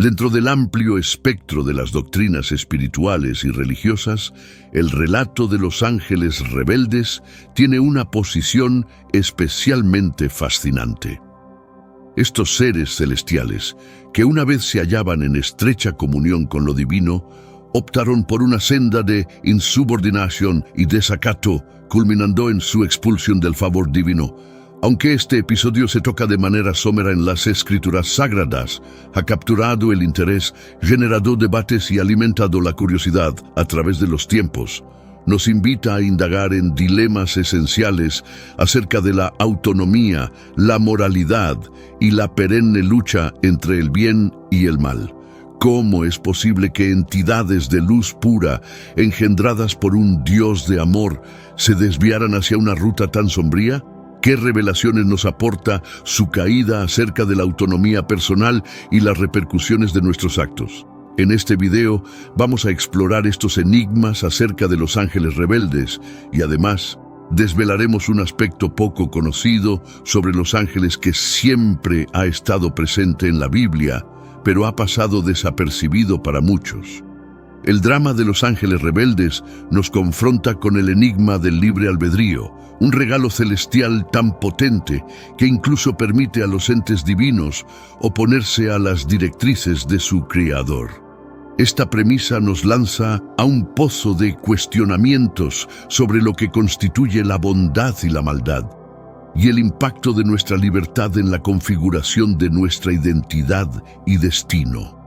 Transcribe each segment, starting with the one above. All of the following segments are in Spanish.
Dentro del amplio espectro de las doctrinas espirituales y religiosas, el relato de los ángeles rebeldes tiene una posición especialmente fascinante. Estos seres celestiales, que una vez se hallaban en estrecha comunión con lo divino, optaron por una senda de insubordinación y desacato, culminando en su expulsión del favor divino. Aunque este episodio se toca de manera somera en las escrituras sagradas, ha capturado el interés, generado debates y alimentado la curiosidad a través de los tiempos. Nos invita a indagar en dilemas esenciales acerca de la autonomía, la moralidad y la perenne lucha entre el bien y el mal. ¿Cómo es posible que entidades de luz pura, engendradas por un Dios de amor, se desviaran hacia una ruta tan sombría? ¿Qué revelaciones nos aporta su caída acerca de la autonomía personal y las repercusiones de nuestros actos? En este video vamos a explorar estos enigmas acerca de los ángeles rebeldes y además desvelaremos un aspecto poco conocido sobre los ángeles que siempre ha estado presente en la Biblia, pero ha pasado desapercibido para muchos. El drama de los ángeles rebeldes nos confronta con el enigma del libre albedrío, un regalo celestial tan potente que incluso permite a los entes divinos oponerse a las directrices de su Creador. Esta premisa nos lanza a un pozo de cuestionamientos sobre lo que constituye la bondad y la maldad, y el impacto de nuestra libertad en la configuración de nuestra identidad y destino.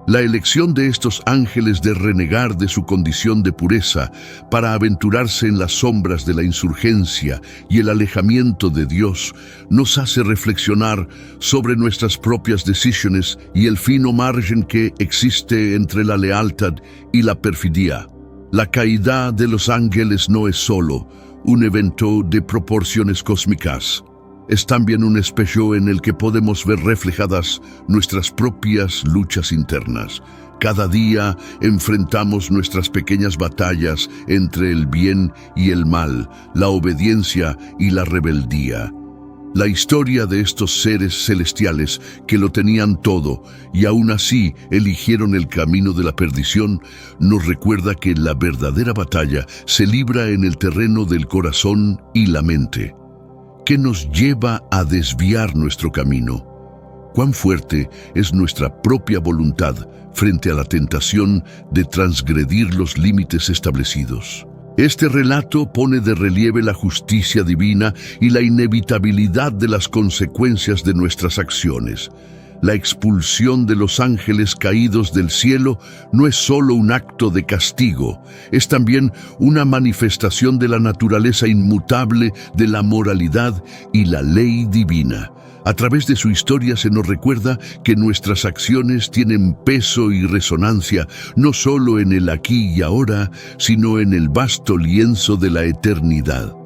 La elección de estos ángeles de renegar de su condición de pureza para aventurarse en las sombras de la insurgencia y el alejamiento de Dios nos hace reflexionar sobre nuestras propias decisiones y el fino margen que existe entre la lealtad y la perfidia. La caída de los ángeles no es solo un evento de proporciones cósmicas. Es también un espejo en el que podemos ver reflejadas nuestras propias luchas internas. Cada día enfrentamos nuestras pequeñas batallas entre el bien y el mal, la obediencia y la rebeldía. La historia de estos seres celestiales que lo tenían todo y aún así eligieron el camino de la perdición nos recuerda que la verdadera batalla se libra en el terreno del corazón y la mente. ¿Qué nos lleva a desviar nuestro camino? ¿Cuán fuerte es nuestra propia voluntad frente a la tentación de transgredir los límites establecidos? Este relato pone de relieve la justicia divina y la inevitabilidad de las consecuencias de nuestras acciones. La expulsión de los ángeles caídos del cielo no es solo un acto de castigo, es también una manifestación de la naturaleza inmutable de la moralidad y la ley divina. A través de su historia se nos recuerda que nuestras acciones tienen peso y resonancia no solo en el aquí y ahora, sino en el vasto lienzo de la eternidad.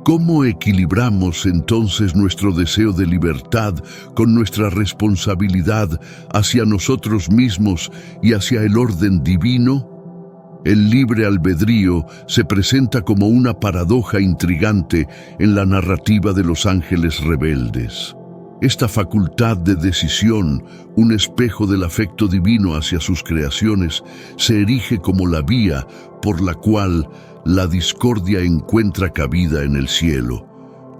¿Cómo equilibramos entonces nuestro deseo de libertad con nuestra responsabilidad hacia nosotros mismos y hacia el orden divino? El libre albedrío se presenta como una paradoja intrigante en la narrativa de los ángeles rebeldes. Esta facultad de decisión, un espejo del afecto divino hacia sus creaciones, se erige como la vía por la cual la discordia encuentra cabida en el cielo.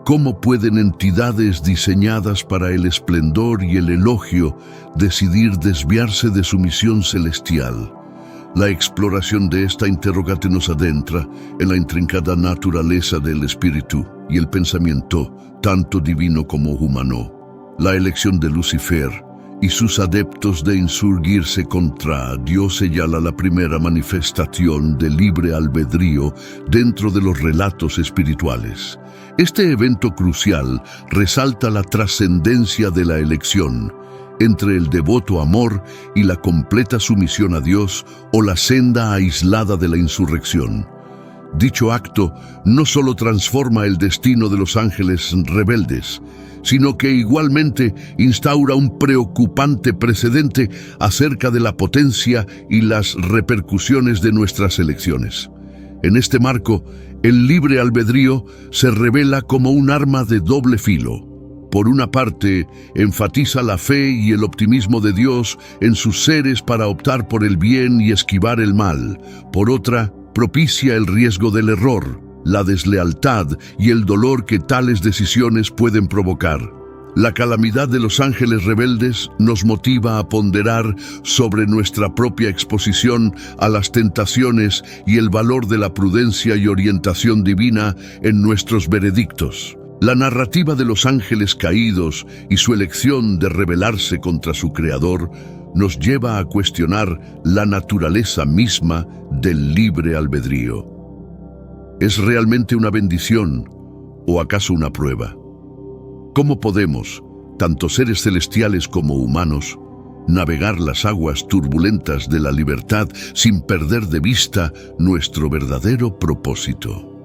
¿Cómo pueden entidades diseñadas para el esplendor y el elogio decidir desviarse de su misión celestial? La exploración de esta interrogante nos adentra en la intrincada naturaleza del espíritu y el pensamiento, tanto divino como humano. La elección de Lucifer y sus adeptos de insurgirse contra Dios señala la primera manifestación del libre albedrío dentro de los relatos espirituales. Este evento crucial resalta la trascendencia de la elección entre el devoto amor y la completa sumisión a Dios o la senda aislada de la insurrección. Dicho acto no solo transforma el destino de los ángeles rebeldes, sino que igualmente instaura un preocupante precedente acerca de la potencia y las repercusiones de nuestras elecciones. En este marco, el libre albedrío se revela como un arma de doble filo. Por una parte, enfatiza la fe y el optimismo de Dios en sus seres para optar por el bien y esquivar el mal. Por otra, propicia el riesgo del error, la deslealtad y el dolor que tales decisiones pueden provocar. La calamidad de los ángeles rebeldes nos motiva a ponderar sobre nuestra propia exposición a las tentaciones y el valor de la prudencia y orientación divina en nuestros veredictos. La narrativa de los ángeles caídos y su elección de rebelarse contra su Creador nos lleva a cuestionar la naturaleza misma del libre albedrío. ¿Es realmente una bendición o acaso una prueba? ¿Cómo podemos, tanto seres celestiales como humanos, navegar las aguas turbulentas de la libertad sin perder de vista nuestro verdadero propósito?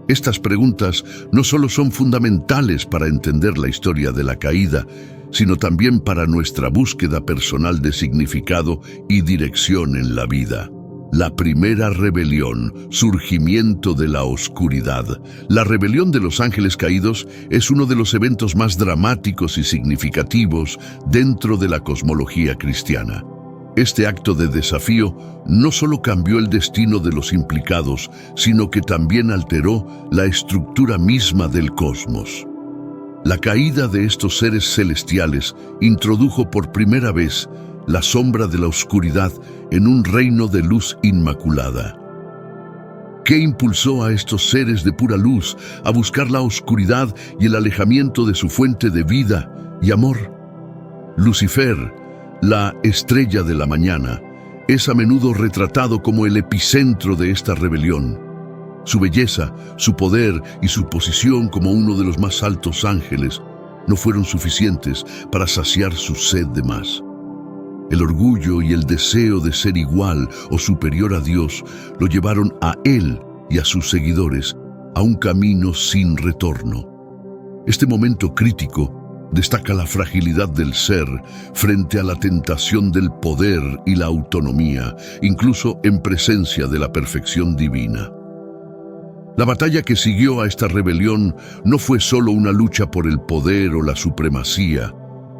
Estas preguntas no solo son fundamentales para entender la historia de la caída, sino también para nuestra búsqueda personal de significado y dirección en la vida. La primera rebelión, surgimiento de la oscuridad. La rebelión de los ángeles caídos es uno de los eventos más dramáticos y significativos dentro de la cosmología cristiana. Este acto de desafío no solo cambió el destino de los implicados, sino que también alteró la estructura misma del cosmos. La caída de estos seres celestiales introdujo por primera vez la sombra de la oscuridad en un reino de luz inmaculada. ¿Qué impulsó a estos seres de pura luz a buscar la oscuridad y el alejamiento de su fuente de vida y amor? Lucifer, la estrella de la mañana, es a menudo retratado como el epicentro de esta rebelión. Su belleza, su poder y su posición como uno de los más altos ángeles no fueron suficientes para saciar su sed de más. El orgullo y el deseo de ser igual o superior a Dios lo llevaron a él y a sus seguidores a un camino sin retorno. Este momento crítico destaca la fragilidad del ser frente a la tentación del poder y la autonomía, incluso en presencia de la perfección divina. La batalla que siguió a esta rebelión no fue solo una lucha por el poder o la supremacía,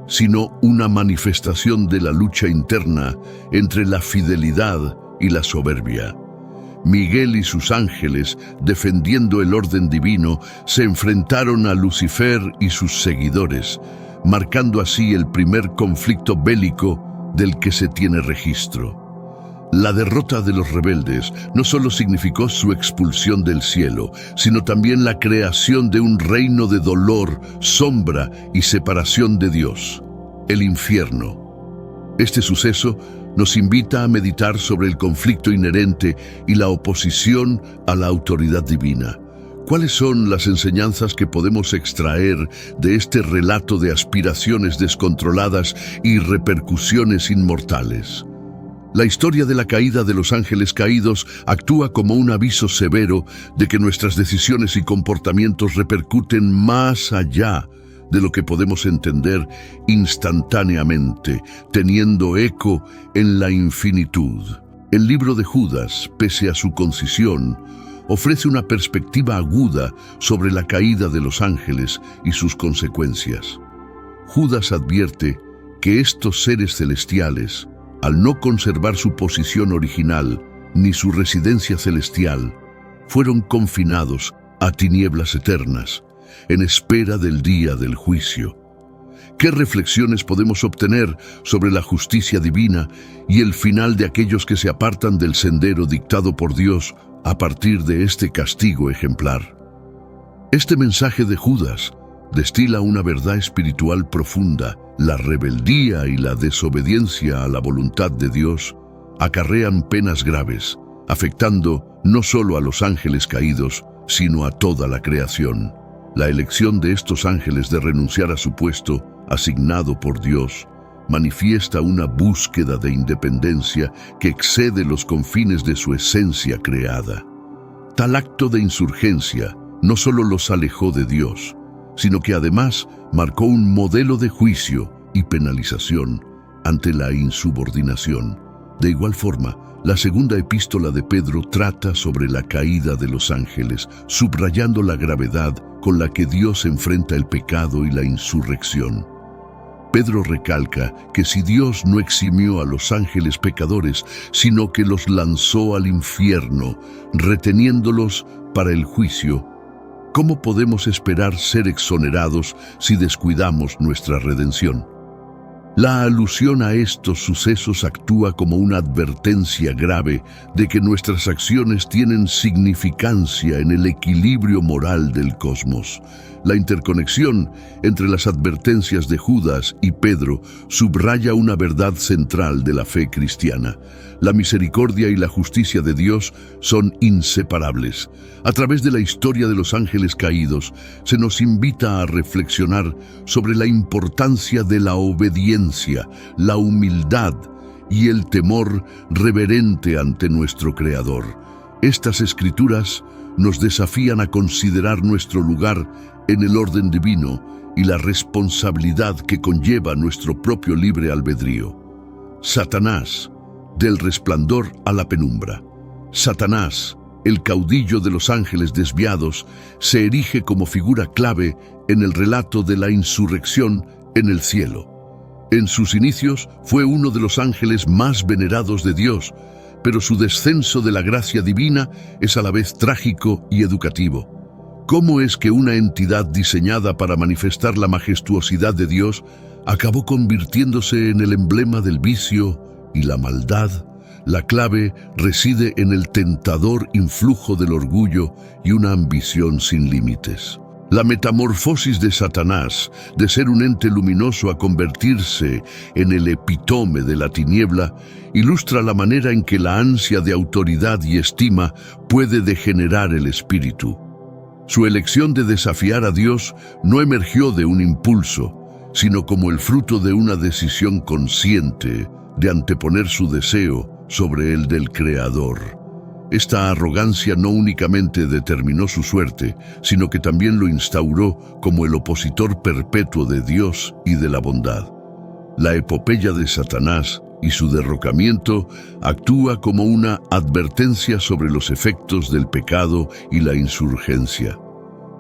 sino una manifestación de la lucha interna entre la fidelidad y la soberbia. Miguel y sus ángeles, defendiendo el orden divino, se enfrentaron a Lucifer y sus seguidores, marcando así el primer conflicto bélico del que se tiene registro. La derrota de los rebeldes no solo significó su expulsión del cielo, sino también la creación de un reino de dolor, sombra y separación de Dios, el infierno. Este suceso nos invita a meditar sobre el conflicto inherente y la oposición a la autoridad divina. ¿Cuáles son las enseñanzas que podemos extraer de este relato de aspiraciones descontroladas y repercusiones inmortales? La historia de la caída de los ángeles caídos actúa como un aviso severo de que nuestras decisiones y comportamientos repercuten más allá de lo que podemos entender instantáneamente, teniendo eco en la infinitud. El libro de Judas, pese a su concisión, ofrece una perspectiva aguda sobre la caída de los ángeles y sus consecuencias. Judas advierte que estos seres celestiales, al no conservar su posición original ni su residencia celestial, fueron confinados a tinieblas eternas, en espera del día del juicio. ¿Qué reflexiones podemos obtener sobre la justicia divina y el final de aquellos que se apartan del sendero dictado por Dios a partir de este castigo ejemplar? Este mensaje de Judas destila una verdad espiritual profunda. La rebeldía y la desobediencia a la voluntad de Dios acarrean penas graves, afectando no solo a los ángeles caídos, sino a toda la creación. La elección de estos ángeles de renunciar a su puesto, asignado por Dios, manifiesta una búsqueda de independencia que excede los confines de su esencia creada. Tal acto de insurgencia no solo los alejó de Dios, sino que además marcó un modelo de juicio y penalización ante la insubordinación. De igual forma, la segunda epístola de Pedro trata sobre la caída de los ángeles, subrayando la gravedad con la que Dios enfrenta el pecado y la insurrección. Pedro recalca que si Dios no eximió a los ángeles pecadores, sino que los lanzó al infierno, reteniéndolos para el juicio, ¿cómo podemos esperar ser exonerados si descuidamos nuestra redención? La alusión a estos sucesos actúa como una advertencia grave de que nuestras acciones tienen significancia en el equilibrio moral del cosmos. La interconexión entre las advertencias de Judas y Pedro subraya una verdad central de la fe cristiana. La misericordia y la justicia de Dios son inseparables. A través de la historia de los ángeles caídos, se nos invita a reflexionar sobre la importancia de la obediencia, la humildad y el temor reverente ante nuestro Creador. Estas escrituras nos desafían a considerar nuestro lugar en el orden divino y la responsabilidad que conlleva nuestro propio libre albedrío. Satanás, del resplandor a la penumbra. Satanás, el caudillo de los ángeles desviados, se erige como figura clave en el relato de la insurrección en el cielo. En sus inicios fue uno de los ángeles más venerados de Dios, pero su descenso de la gracia divina es a la vez trágico y educativo. ¿Cómo es que una entidad diseñada para manifestar la majestuosidad de Dios acabó convirtiéndose en el emblema del vicio y la maldad? La clave reside en el tentador influjo del orgullo y una ambición sin límites. La metamorfosis de Satanás, de ser un ente luminoso a convertirse en el epítome de la tiniebla, ilustra la manera en que la ansia de autoridad y estima puede degenerar el espíritu. Su elección de desafiar a Dios no emergió de un impulso, sino como el fruto de una decisión consciente de anteponer su deseo sobre el del Creador. Esta arrogancia no únicamente determinó su suerte, sino que también lo instauró como el opositor perpetuo de Dios y de la bondad. La epopeya de Satanás y su derrocamiento actúa como una advertencia sobre los efectos del pecado y la insurgencia.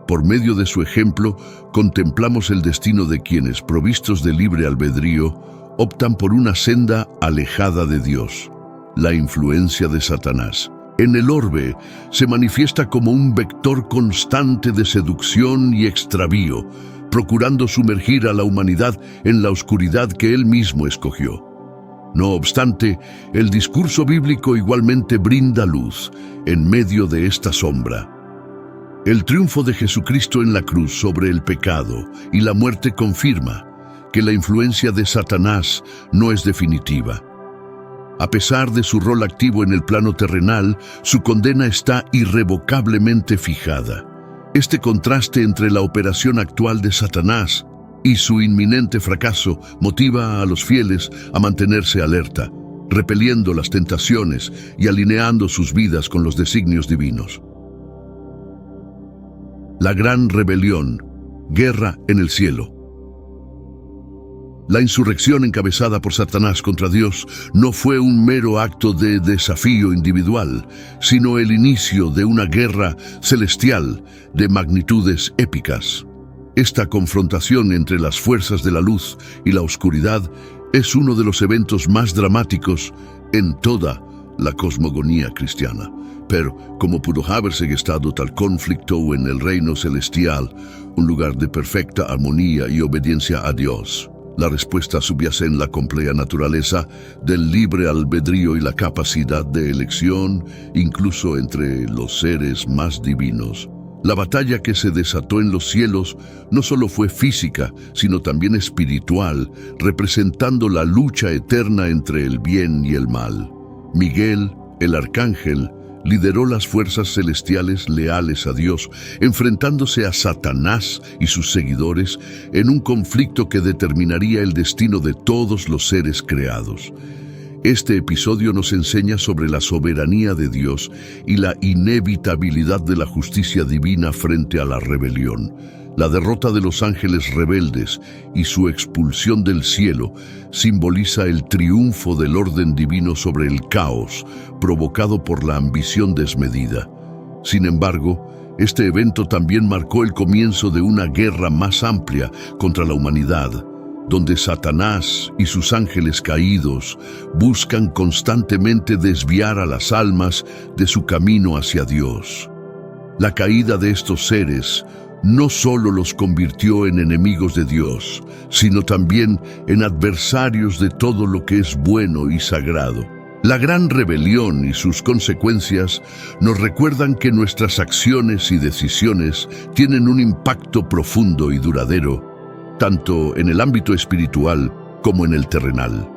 Por medio de su ejemplo, contemplamos el destino de quienes, provistos de libre albedrío, optan por una senda alejada de Dios, la influencia de Satanás. En el orbe se manifiesta como un vector constante de seducción y extravío, procurando sumergir a la humanidad en la oscuridad que él mismo escogió. No obstante, el discurso bíblico igualmente brinda luz en medio de esta sombra. El triunfo de Jesucristo en la cruz sobre el pecado y la muerte confirma que la influencia de Satanás no es definitiva. A pesar de su rol activo en el plano terrenal, su condena está irrevocablemente fijada. Este contraste entre la operación actual de Satanás y su inminente fracaso motiva a los fieles a mantenerse alerta, repeliendo las tentaciones y alineando sus vidas con los designios divinos. La gran rebelión, guerra en el cielo. La insurrección encabezada por Satanás contra Dios no fue un mero acto de desafío individual, sino el inicio de una guerra celestial de magnitudes épicas. Esta confrontación entre las fuerzas de la luz y la oscuridad es uno de los eventos más dramáticos en toda la cosmogonía cristiana. Pero, ¿cómo pudo haberse gestado tal conflicto en el reino celestial, un lugar de perfecta armonía y obediencia a Dios? La respuesta subyace en la compleja naturaleza del libre albedrío y la capacidad de elección, incluso entre los seres más divinos. La batalla que se desató en los cielos no solo fue física, sino también espiritual, representando la lucha eterna entre el bien y el mal. Miguel, el arcángel, lideró las fuerzas celestiales leales a Dios, enfrentándose a Satanás y sus seguidores en un conflicto que determinaría el destino de todos los seres creados. Este episodio nos enseña sobre la soberanía de Dios y la inevitabilidad de la justicia divina frente a la rebelión. La derrota de los ángeles rebeldes y su expulsión del cielo simboliza el triunfo del orden divino sobre el caos provocado por la ambición desmedida. Sin embargo, este evento también marcó el comienzo de una guerra más amplia contra la humanidad, donde Satanás y sus ángeles caídos buscan constantemente desviar a las almas de su camino hacia Dios. La caída de estos seres no solo los convirtió en enemigos de Dios, sino también en adversarios de todo lo que es bueno y sagrado. La gran rebelión y sus consecuencias nos recuerdan que nuestras acciones y decisiones tienen un impacto profundo y duradero, tanto en el ámbito espiritual como en el terrenal.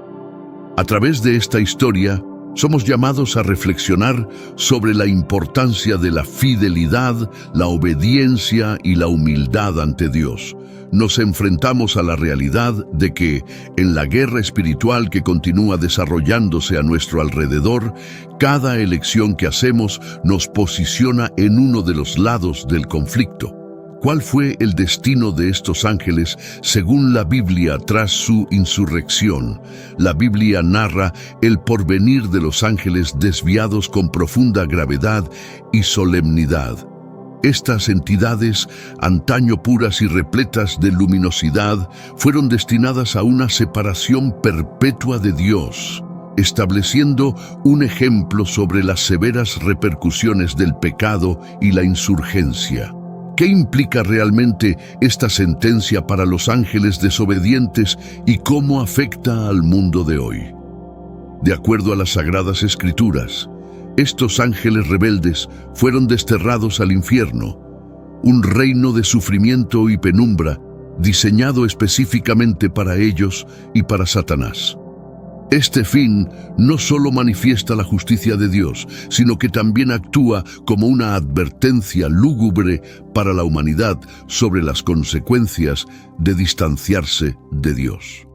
A través de esta historia, somos llamados a reflexionar sobre la importancia de la fidelidad, la obediencia y la humildad ante Dios. Nos enfrentamos a la realidad de que, en la guerra espiritual que continúa desarrollándose a nuestro alrededor, cada elección que hacemos nos posiciona en uno de los lados del conflicto. ¿Cuál fue el destino de estos ángeles según la Biblia tras su insurrección? La Biblia narra el porvenir de los ángeles desviados con profunda gravedad y solemnidad. Estas entidades, antaño puras y repletas de luminosidad, fueron destinadas a una separación perpetua de Dios, estableciendo un ejemplo sobre las severas repercusiones del pecado y la insurgencia. ¿Qué implica realmente esta sentencia para los ángeles desobedientes y cómo afecta al mundo de hoy? De acuerdo a las Sagradas Escrituras, estos ángeles rebeldes fueron desterrados al infierno, un reino de sufrimiento y penumbra diseñado específicamente para ellos y para Satanás. Este fin no solo manifiesta la justicia de Dios, sino que también actúa como una advertencia lúgubre para la humanidad sobre las consecuencias de distanciarse de Dios.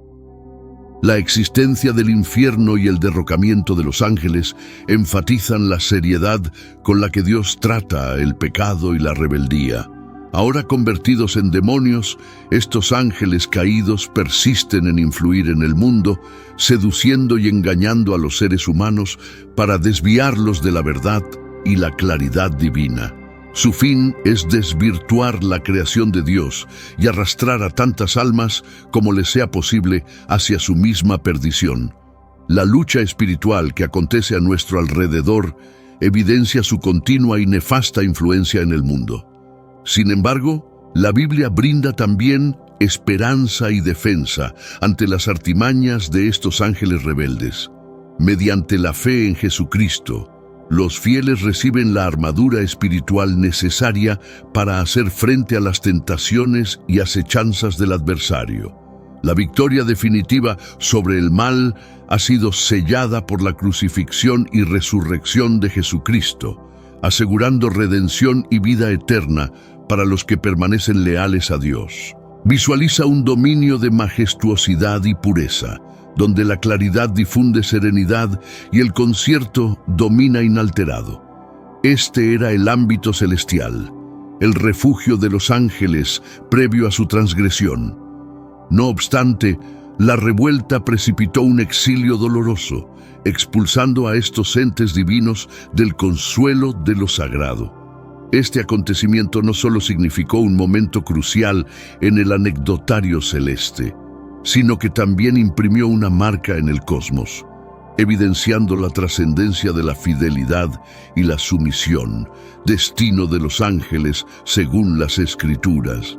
La existencia del infierno y el derrocamiento de los ángeles enfatizan la seriedad con la que Dios trata el pecado y la rebeldía. Ahora convertidos en demonios, estos ángeles caídos persisten en influir en el mundo, seduciendo y engañando a los seres humanos para desviarlos de la verdad y la claridad divina. Su fin es desvirtuar la creación de Dios y arrastrar a tantas almas como les sea posible hacia su misma perdición. La lucha espiritual que acontece a nuestro alrededor evidencia su continua y nefasta influencia en el mundo. Sin embargo, la Biblia brinda también esperanza y defensa ante las artimañas de estos ángeles rebeldes. Mediante la fe en Jesucristo, los fieles reciben la armadura espiritual necesaria para hacer frente a las tentaciones y acechanzas del adversario. La victoria definitiva sobre el mal ha sido sellada por la crucifixión y resurrección de Jesucristo, asegurando redención y vida eterna para los que permanecen leales a Dios. Visualiza un dominio de majestuosidad y pureza, donde la claridad difunde serenidad y el concierto domina inalterado. Este era el ámbito celestial, el refugio de los ángeles previo a su transgresión. No obstante, la revuelta precipitó un exilio doloroso, expulsando a estos entes divinos del consuelo de lo sagrado. Este acontecimiento no solo significó un momento crucial en el anecdotario celeste, sino que también imprimió una marca en el cosmos, evidenciando la trascendencia de la fidelidad y la sumisión, destino de los ángeles según las Escrituras.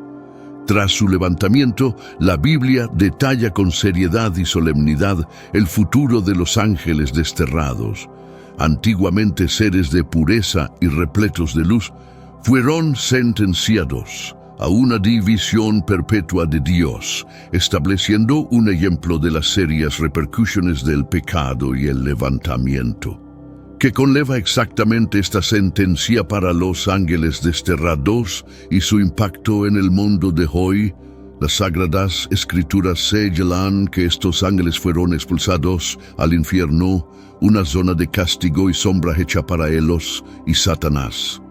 Tras su levantamiento, la Biblia detalla con seriedad y solemnidad el futuro de los ángeles desterrados. Antiguamente seres de pureza y repletos de luz, fueron sentenciados a una división perpetua de Dios, estableciendo un ejemplo de las serias repercusiones del pecado y el levantamiento. ¿Qué conlleva exactamente esta sentencia para los ángeles desterrados y su impacto en el mundo de hoy? Las Sagradas Escrituras señalan que estos ángeles fueron expulsados al infierno, una zona de castigo y sombra hecha para ellos y Satanás.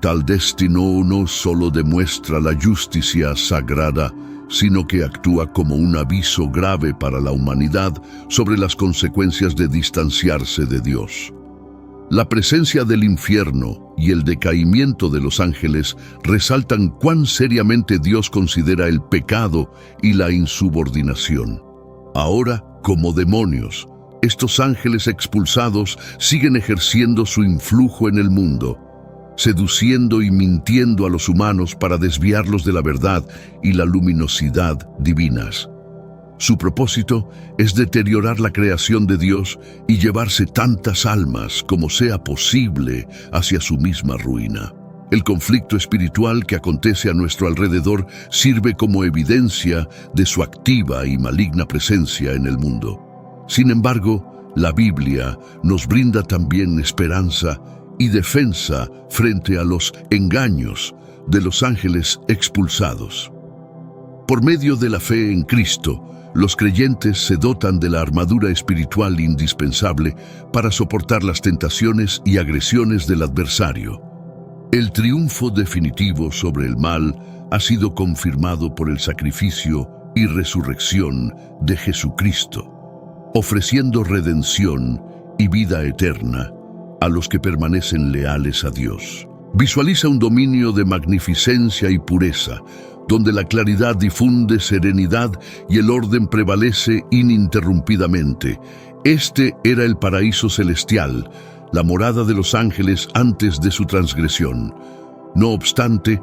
Tal destino no solo demuestra la justicia sagrada, sino que actúa como un aviso grave para la humanidad sobre las consecuencias de distanciarse de Dios. La presencia del infierno y el decaimiento de los ángeles resaltan cuán seriamente Dios considera el pecado y la insubordinación. Ahora, como demonios, estos ángeles expulsados siguen ejerciendo su influjo en el mundo, seduciendo y mintiendo a los humanos para desviarlos de la verdad y la luminosidad divinas. Su propósito es deteriorar la creación de Dios y llevarse tantas almas como sea posible hacia su misma ruina. El conflicto espiritual que acontece a nuestro alrededor sirve como evidencia de su activa y maligna presencia en el mundo. Sin embargo, la Biblia nos brinda también esperanza y defensa frente a los engaños de los ángeles expulsados. Por medio de la fe en Cristo, los creyentes se dotan de la armadura espiritual indispensable para soportar las tentaciones y agresiones del adversario. El triunfo definitivo sobre el mal ha sido confirmado por el sacrificio y resurrección de Jesucristo, ofreciendo redención y vida eterna a los que permanecen leales a Dios. Visualiza un dominio de magnificencia y pureza, donde la claridad difunde serenidad y el orden prevalece ininterrumpidamente. Este era el paraíso celestial, la morada de los ángeles antes de su transgresión. No obstante,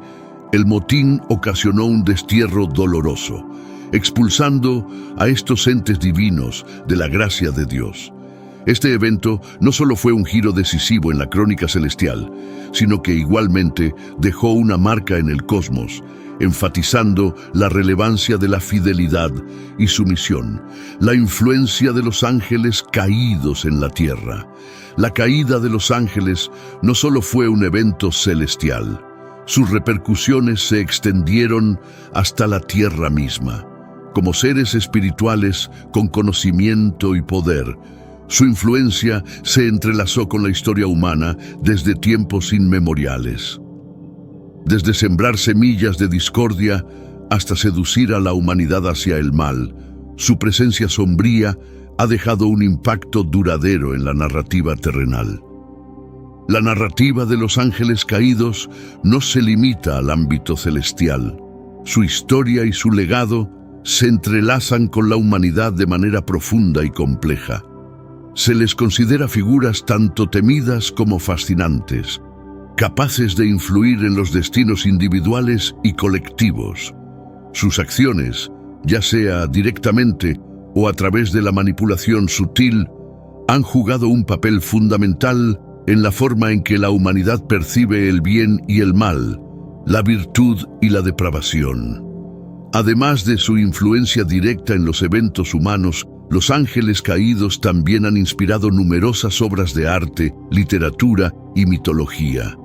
el motín ocasionó un destierro doloroso, expulsando a estos entes divinos de la gracia de Dios. Este evento no solo fue un giro decisivo en la crónica celestial, sino que igualmente dejó una marca en el cosmos, enfatizando la relevancia de la fidelidad y sumisión, la influencia de los ángeles caídos en la tierra. La caída de los ángeles no solo fue un evento celestial, sus repercusiones se extendieron hasta la tierra misma. Como seres espirituales con conocimiento y poder, su influencia se entrelazó con la historia humana desde tiempos inmemoriales. Desde sembrar semillas de discordia hasta seducir a la humanidad hacia el mal, su presencia sombría ha dejado un impacto duradero en la narrativa terrenal. La narrativa de los ángeles caídos no se limita al ámbito celestial. Su historia y su legado se entrelazan con la humanidad de manera profunda y compleja. Se les considera figuras tanto temidas como fascinantes, capaces de influir en los destinos individuales y colectivos. Sus acciones, ya sea directamente o a través de la manipulación sutil, han jugado un papel fundamental en la forma en que la humanidad percibe el bien y el mal, la virtud y la depravación. Además de su influencia directa en los eventos humanos, los ángeles caídos también han inspirado numerosas obras de arte, literatura y mitología.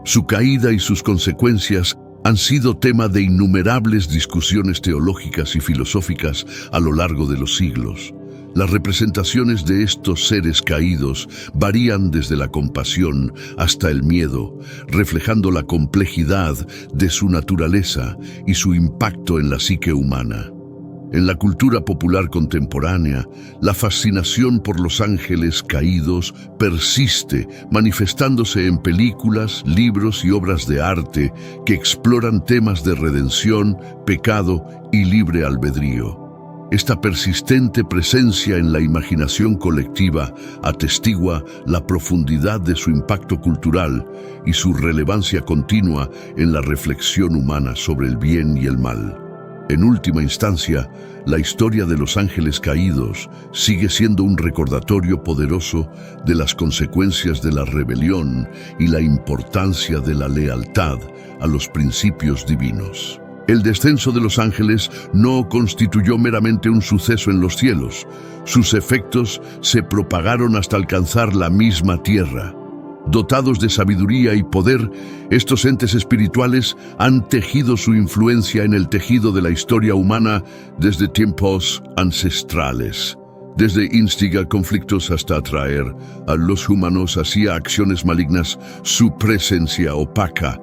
Su caída y sus consecuencias han sido tema de innumerables discusiones teológicas y filosóficas a lo largo de los siglos. Las representaciones de estos seres caídos varían desde la compasión hasta el miedo, reflejando la complejidad de su naturaleza y su impacto en la psique humana. En la cultura popular contemporánea, la fascinación por los ángeles caídos persiste, manifestándose en películas, libros y obras de arte que exploran temas de redención, pecado y libre albedrío. Esta persistente presencia en la imaginación colectiva atestigua la profundidad de su impacto cultural y su relevancia continua en la reflexión humana sobre el bien y el mal. En última instancia, la historia de los ángeles caídos sigue siendo un recordatorio poderoso de las consecuencias de la rebelión y la importancia de la lealtad a los principios divinos. El descenso de los ángeles no constituyó meramente un suceso en los cielos. Sus efectos se propagaron hasta alcanzar la misma tierra. Dotados de sabiduría y poder, estos entes espirituales han tejido su influencia en el tejido de la historia humana desde tiempos ancestrales. Desde instigar conflictos hasta atraer a los humanos hacia acciones malignas, su presencia opaca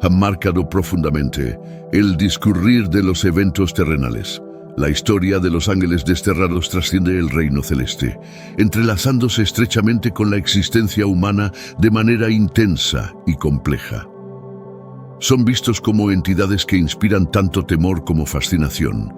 ha marcado profundamente el discurrir de los eventos terrenales. La historia de los ángeles desterrados trasciende el reino celeste, entrelazándose estrechamente con la existencia humana de manera intensa y compleja. Son vistos como entidades que inspiran tanto temor como fascinación,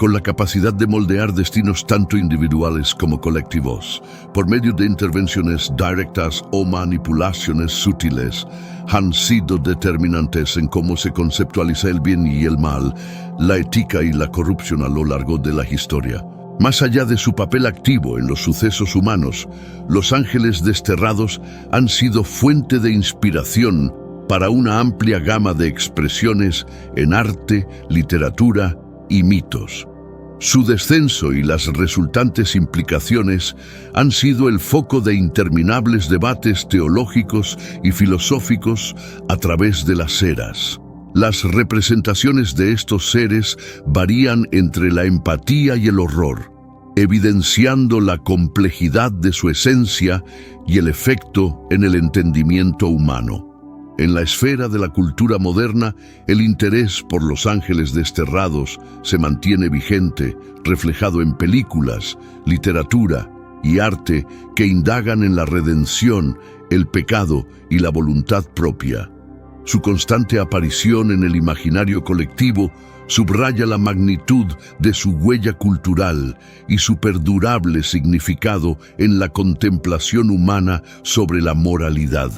con la capacidad de moldear destinos tanto individuales como colectivos. Por medio de intervenciones directas o manipulaciones sutiles, han sido determinantes en cómo se conceptualiza el bien y el mal, la ética y la corrupción a lo largo de la historia. Más allá de su papel activo en los sucesos humanos, los ángeles desterrados han sido fuente de inspiración para una amplia gama de expresiones en arte, literatura y mitos. Su descenso y las resultantes implicaciones han sido el foco de interminables debates teológicos y filosóficos a través de las eras. Las representaciones de estos seres varían entre la empatía y el horror, evidenciando la complejidad de su esencia y el efecto en el entendimiento humano. En la esfera de la cultura moderna, el interés por los ángeles desterrados se mantiene vigente, reflejado en películas, literatura y arte que indagan en la redención, el pecado y la voluntad propia. Su constante aparición en el imaginario colectivo subraya la magnitud de su huella cultural y su perdurable significado en la contemplación humana sobre la moralidad.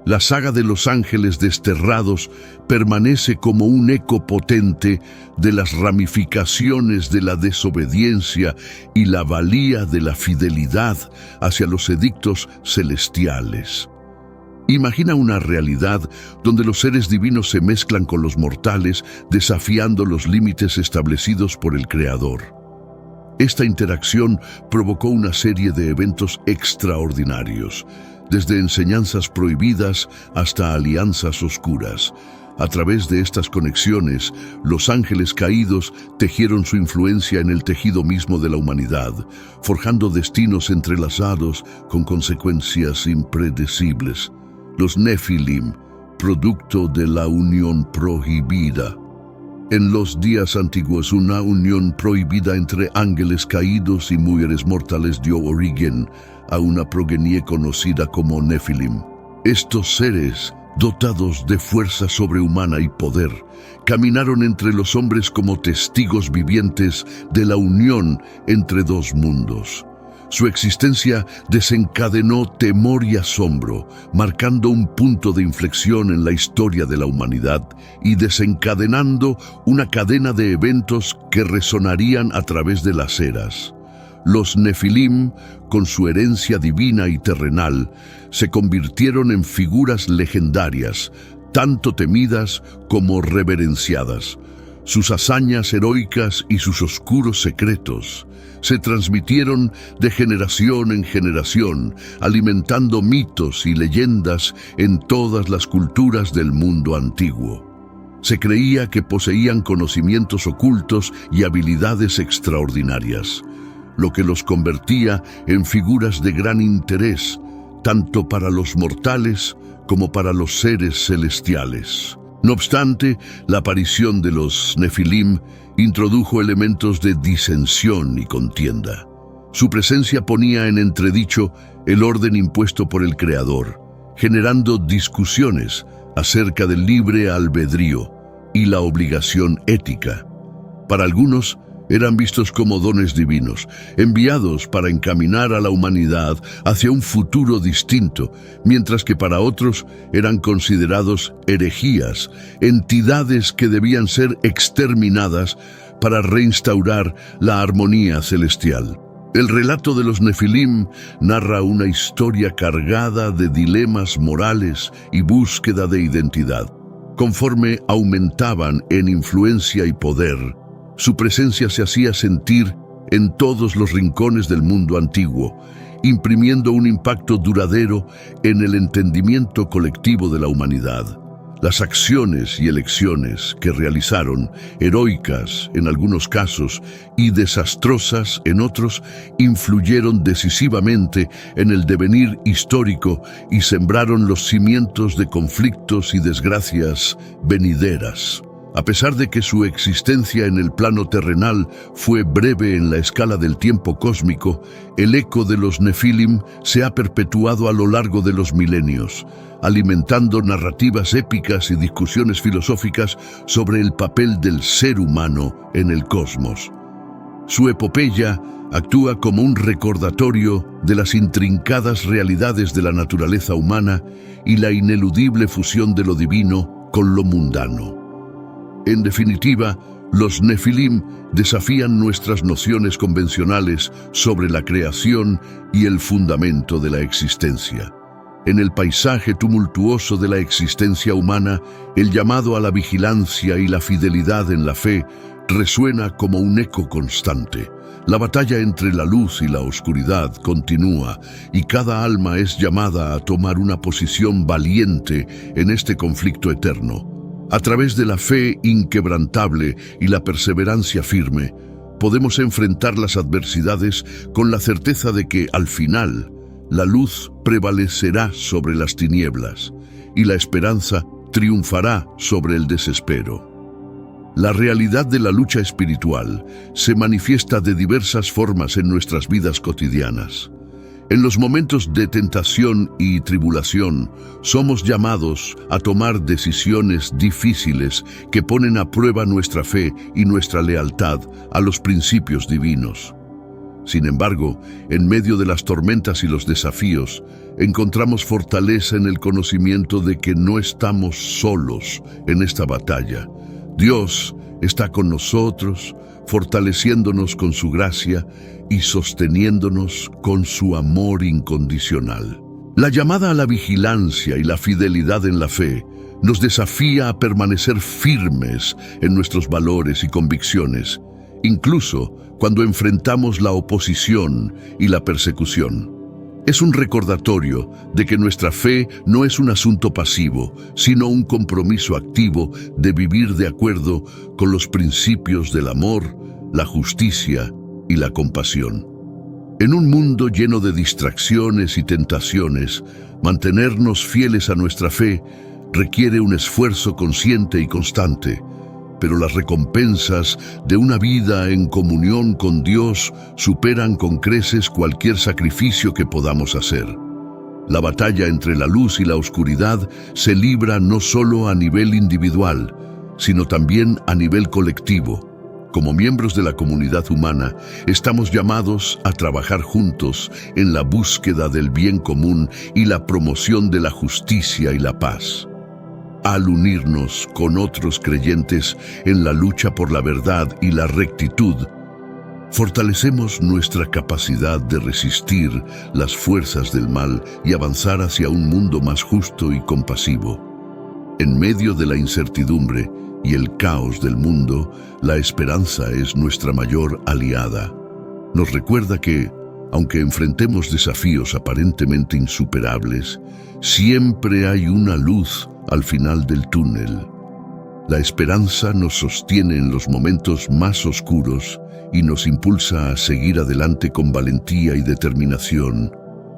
La saga de los ángeles desterrados permanece como un eco potente de las ramificaciones de la desobediencia y la valía de la fidelidad hacia los edictos celestiales. Imagina una realidad donde los seres divinos se mezclan con los mortales, desafiando los límites establecidos por el Creador. Esta interacción provocó una serie de eventos extraordinarios, desde enseñanzas prohibidas hasta alianzas oscuras. A través de estas conexiones, los ángeles caídos tejieron su influencia en el tejido mismo de la humanidad, forjando destinos entrelazados con consecuencias impredecibles. Los Nefilim, producto de la unión prohibida. En los días antiguos, una unión prohibida entre ángeles caídos y mujeres mortales dio origen a una progenie conocida como Nefilim. Estos seres, dotados de fuerza sobrehumana y poder, caminaron entre los hombres como testigos vivientes de la unión entre dos mundos. Su existencia desencadenó temor y asombro, marcando un punto de inflexión en la historia de la humanidad y desencadenando una cadena de eventos que resonarían a través de las eras. Los Nefilim, con su herencia divina y terrenal, se convirtieron en figuras legendarias, tanto temidas como reverenciadas. Sus hazañas heroicas y sus oscuros secretos se transmitieron de generación en generación, alimentando mitos y leyendas en todas las culturas del mundo antiguo. Se creía que poseían conocimientos ocultos y habilidades extraordinarias, lo que los convertía en figuras de gran interés, tanto para los mortales como para los seres celestiales. No obstante, la aparición de los Nefilim introdujo elementos de disensión y contienda. Su presencia ponía en entredicho el orden impuesto por el Creador, generando discusiones acerca del libre albedrío y la obligación ética. Para algunos, eran vistos como dones divinos, enviados para encaminar a la humanidad hacia un futuro distinto, mientras que para otros eran considerados herejías, entidades que debían ser exterminadas para reinstaurar la armonía celestial. El relato de los Nefilim narra una historia cargada de dilemas morales y búsqueda de identidad. Conforme aumentaban en influencia y poder, su presencia se hacía sentir en todos los rincones del mundo antiguo, imprimiendo un impacto duradero en el entendimiento colectivo de la humanidad. Las acciones y elecciones que realizaron, heroicas en algunos casos y desastrosas en otros, influyeron decisivamente en el devenir histórico y sembraron los cimientos de conflictos y desgracias venideras. A pesar de que su existencia en el plano terrenal fue breve en la escala del tiempo cósmico, el eco de los Nefilim se ha perpetuado a lo largo de los milenios, alimentando narrativas épicas y discusiones filosóficas sobre el papel del ser humano en el cosmos. Su epopeya actúa como un recordatorio de las intrincadas realidades de la naturaleza humana y la ineludible fusión de lo divino con lo mundano. En definitiva, los Nefilim desafían nuestras nociones convencionales sobre la creación y el fundamento de la existencia. En el paisaje tumultuoso de la existencia humana, el llamado a la vigilancia y la fidelidad en la fe resuena como un eco constante. La batalla entre la luz y la oscuridad continúa y cada alma es llamada a tomar una posición valiente en este conflicto eterno. A través de la fe inquebrantable y la perseverancia firme, podemos enfrentar las adversidades con la certeza de que, al final, la luz prevalecerá sobre las tinieblas y la esperanza triunfará sobre el desespero. La realidad de la lucha espiritual se manifiesta de diversas formas en nuestras vidas cotidianas. En los momentos de tentación y tribulación, somos llamados a tomar decisiones difíciles que ponen a prueba nuestra fe y nuestra lealtad a los principios divinos. Sin embargo, en medio de las tormentas y los desafíos, encontramos fortaleza en el conocimiento de que no estamos solos en esta batalla. Dios está con nosotros, fortaleciéndonos con su gracia y sosteniéndonos con su amor incondicional. La llamada a la vigilancia y la fidelidad en la fe nos desafía a permanecer firmes en nuestros valores y convicciones, incluso cuando enfrentamos la oposición y la persecución. Es un recordatorio de que nuestra fe no es un asunto pasivo, sino un compromiso activo de vivir de acuerdo con los principios del amor, la justicia y la compasión. En un mundo lleno de distracciones y tentaciones, mantenernos fieles a nuestra fe requiere un esfuerzo consciente y constante, pero las recompensas de una vida en comunión con Dios superan con creces cualquier sacrificio que podamos hacer. La batalla entre la luz y la oscuridad se libra no solo a nivel individual, sino también a nivel colectivo. Como miembros de la comunidad humana, estamos llamados a trabajar juntos en la búsqueda del bien común y la promoción de la justicia y la paz. Al unirnos con otros creyentes en la lucha por la verdad y la rectitud, fortalecemos nuestra capacidad de resistir las fuerzas del mal y avanzar hacia un mundo más justo y compasivo. En medio de la incertidumbre y el caos del mundo, la esperanza es nuestra mayor aliada. Nos recuerda que, aunque enfrentemos desafíos aparentemente insuperables, siempre hay una luz al final del túnel. La esperanza nos sostiene en los momentos más oscuros y nos impulsa a seguir adelante con valentía y determinación,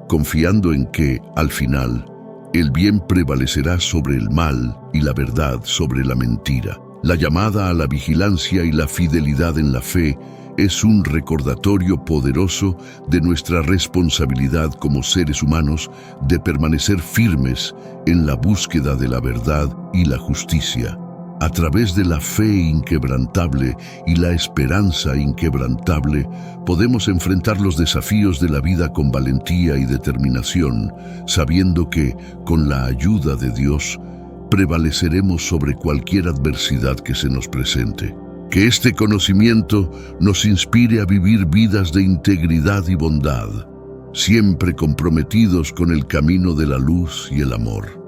confiando en que, al final, el bien prevalecerá sobre el mal y la verdad sobre la mentira. La llamada a la vigilancia y la fidelidad en la fe es un recordatorio poderoso de nuestra responsabilidad como seres humanos de permanecer firmes en la búsqueda de la verdad y la justicia. A través de la fe inquebrantable y la esperanza inquebrantable, podemos enfrentar los desafíos de la vida con valentía y determinación, sabiendo que, con la ayuda de Dios, prevaleceremos sobre cualquier adversidad que se nos presente. Que este conocimiento nos inspire a vivir vidas de integridad y bondad, siempre comprometidos con el camino de la luz y el amor.